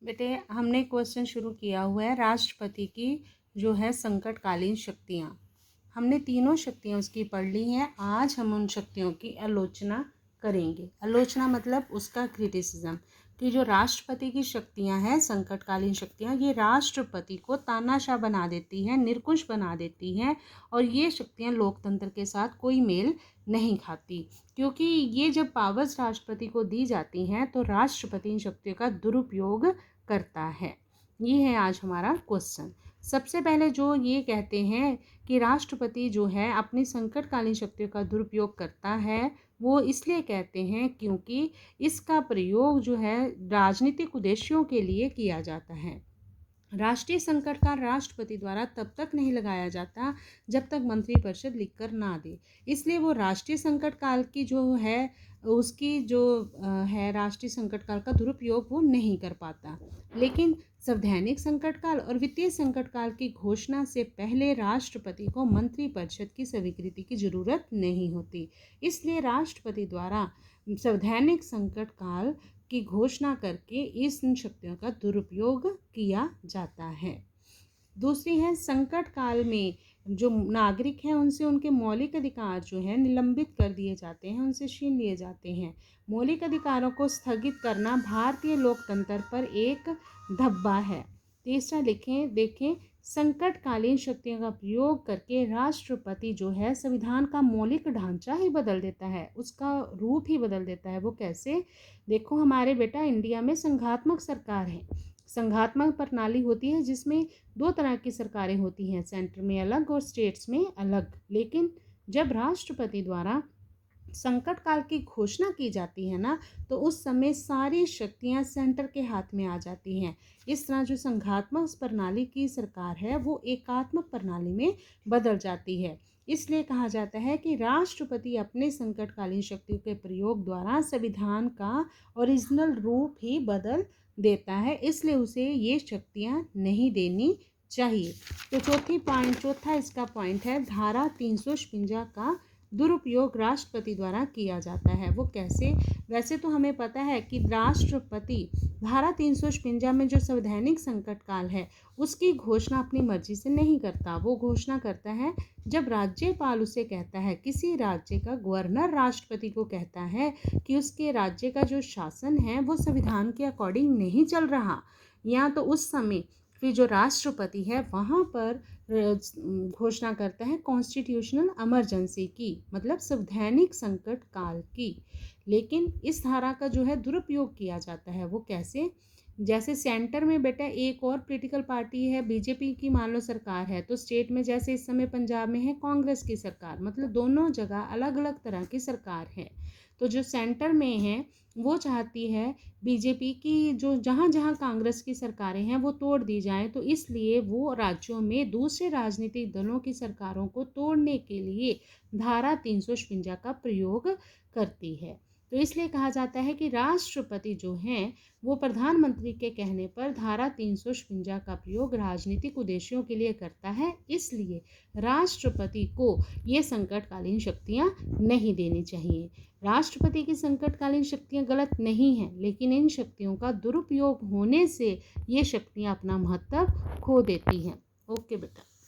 बेटे हमने क्वेश्चन शुरू किया हुआ है राष्ट्रपति की जो है संकटकालीन शक्तियाँ। हमने तीनों शक्तियाँ उसकी पढ़ ली हैं। आज हम उन शक्तियों की आलोचना करेंगे। आलोचना मतलब उसका क्रिटिसिज्म कि जो राष्ट्रपति की शक्तियाँ हैं, संकटकालीन शक्तियाँ, ये राष्ट्रपति को तानाशाह बना देती हैं, निरंकुश बना देती हैं और ये शक्तियाँ लोकतंत्र के साथ कोई मेल नहीं खाती, क्योंकि ये जब पावर्स राष्ट्रपति को दी जाती हैं तो राष्ट्रपति इन शक्तियों का दुरुपयोग करता है। ये है आज हमारा क्वेश्चन। सबसे पहले जो ये कहते हैं कि राष्ट्रपति जो है अपनी संकटकालीन शक्तियों का दुरुपयोग करता है, वो इसलिए कहते हैं क्योंकि इसका प्रयोग जो है राजनीतिक उद्देश्यों के लिए किया जाता है। राष्ट्रीय संकट काल राष्ट्रपति द्वारा तब तक नहीं लगाया जाता जब तक मंत्रिपरिषद लिखकर ना दे। इसलिए वो राष्ट्रीय संकट काल की जो है उसकी जो है राष्ट्रीय संकट काल का दुरुपयोग वो नहीं कर पाता। लेकिन संवैधानिक संकट काल और वित्तीय संकट काल की घोषणा से पहले राष्ट्रपति को मंत्रिपरिषद की स्वीकृति की जरूरत नहीं होती। इसलिए राष्ट्रपति द्वारा संवैधानिक संकट काल की घोषणा करके इस शक्तियों का दुरुपयोग किया जाता है। दूसरी है संकट काल में जो नागरिक हैं उनसे उनके मौलिक अधिकार जो है निलंबित कर दिए जाते हैं, उनसे छीन लिए जाते हैं। मौलिक अधिकारों को स्थगित करना भारतीय लोकतंत्र पर एक धब्बा है। तीसरा देखें संकटकालीन शक्तियों का प्रयोग करके राष्ट्रपति जो है संविधान का मौलिक ढांचा ही बदल देता है, उसका रूप ही बदल देता है। वो कैसे? देखो हमारे बेटा इंडिया में संघात्मक सरकार है। संघात्मक प्रणाली होती है जिसमें दो तरह की सरकारें होती हैं, सेंटर में अलग और स्टेट्स में अलग। लेकिन जब राष्ट्रपति द्वारा संकट काल की घोषणा की जाती है ना, तो उस समय सारी शक्तियां सेंटर के हाथ में आ जाती हैं। इस तरह जो संघात्मक प्रणाली की सरकार है वो एकात्मक प्रणाली में बदल जाती है। इसलिए कहा जाता है कि राष्ट्रपति अपने संकटकालीन शक्तियों के प्रयोग द्वारा संविधान का ओरिजिनल रूप ही बदल देता है, इसलिए उसे ये शक्तियां नहीं देनी चाहिए। तो चौथा इसका पॉइंट है धारा 356 का दुरुपयोग राष्ट्रपति द्वारा किया जाता है। वो कैसे? वैसे तो हमें पता है कि राष्ट्रपति धारा 356 में जो संवैधानिक संकट काल है उसकी घोषणा अपनी मर्जी से नहीं करता। वो घोषणा करता है जब राज्यपाल उसे कहता है, किसी राज्य का गवर्नर राष्ट्रपति को कहता है कि उसके राज्य का जो शासन है वो संविधान के अकॉर्डिंग नहीं चल रहा, या तो उस समय फिर जो राष्ट्रपति है वहाँ पर घोषणा करता है कॉन्स्टिट्यूशनल इमरजेंसी की, मतलब संवैधानिक संकट काल की। लेकिन इस धारा का जो है दुरुपयोग किया जाता है। वो कैसे? जैसे सेंटर में बेटा एक और पॉलिटिकल पार्टी है, बीजेपी की मान लो सरकार है, तो स्टेट में जैसे इस समय पंजाब में है कांग्रेस की सरकार, मतलब दोनों जगह अलग अलग तरह की सरकार है। तो जो सेंटर में है वो चाहती है बीजेपी की जो जहाँ जहाँ कांग्रेस की सरकारें हैं वो तोड़ दी जाएं, तो इसलिए वो राज्यों में दूसरे राजनीतिक दलों की सरकारों को तोड़ने के लिए धारा 356 का प्रयोग करती है। तो इसलिए कहा जाता है कि राष्ट्रपति जो हैं वो प्रधानमंत्री के कहने पर धारा 356 का प्रयोग राजनीतिक उद्देश्यों के लिए करता है। इसलिए राष्ट्रपति को ये संकटकालीन शक्तियाँ नहीं देनी चाहिए। राष्ट्रपति की संकटकालीन शक्तियाँ गलत नहीं हैं, लेकिन इन शक्तियों का दुरुपयोग होने से ये शक्तियाँ अपना महत्व खो देती हैं। ओके बेटा।